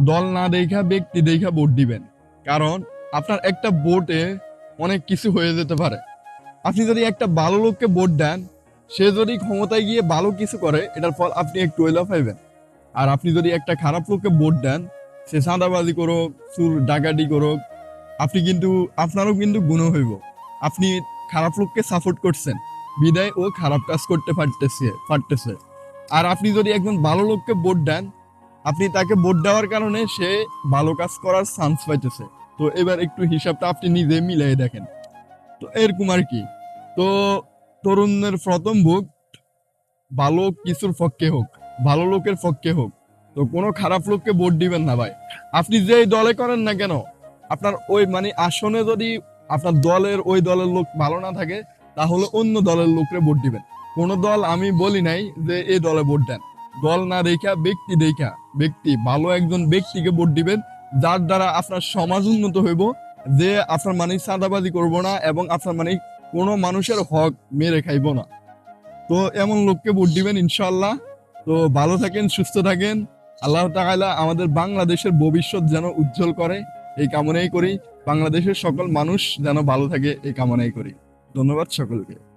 দল না দেখা ব্যক্তি দেখা ভোট দিবেন। কারণ আপনার একটা ভোটে অনেক কিছু হয়ে যেতে পারে। আপনি যদি একটা ভালো লোককে ভোট দেন, সে যদি ক্ষমতায় গিয়ে ভালো কিছু করে, এটার ফল আপনি একটু হইলেও পাইবেন। আর আপনি যদি একটা খারাপ লোককে ভোট দেন, সে চাঁদাবাজি করুক, চুর ডাকাতি করুক, আপনি কিন্তু আপনারও কিন্তু গুণ হইব। আপনি খারাপ লোককে সাপোর্ট করছেন, বিদায় ও খারাপ কাজ করতে পারতেছে। আর আপনি যদি একজন ভালো লোককে ভোট দেন, আপনি তাকে ভোট দেওয়ার কারণে সে ভালো কাজ করার চান্স পাইতেছে। তো এবার একটু হিসাবটা আপনি নিজে মিলাই দেখেন। তো এরকম আর কি। তো তরুণের প্রথম ভোট ভালো কিছুর পক্ষে হোক, ভালো লোকের পক্ষে হোক। তো কোনো খারাপ লোককে ভোট দিবেন না ভাই। আপনি যেই দলে করেন না কেন, আপনার ওই মানে আসনে যদি আপনার দলের ওই দলের লোক ভালো না থাকে, তাহলে অন্য দলের লোকরে ভোট দিবেন। কোন দল আমি বলি নাই যে এই দলে ভোট দেন। দল না দেখা ব্যক্তি দেখা, ব্যক্তি ভালো একজন ব্যক্তিকে ভোট দিবেন, যার দ্বারা আপনার সমাজ উন্নত হইব, যে আপনার মানে চাঁদাবাজি করবো না এবং আপনার মানে কোনো মানুষের হক মেরে খাইবো না। তো এমন লোককে ভোট দিবেন ইনশাল্লাহ। তো ভালো থাকেন, সুস্থ থাকেন। আল্লাহ তাআলা আমাদের বাংলাদেশের ভবিষ্যৎ যেন উজ্জ্বল করে, এই কামনাই করি। বাংলাদেশের সকল মানুষ যেন ভালো থাকে, এই কামনাই করি। ধন্যবাদ সকলকে।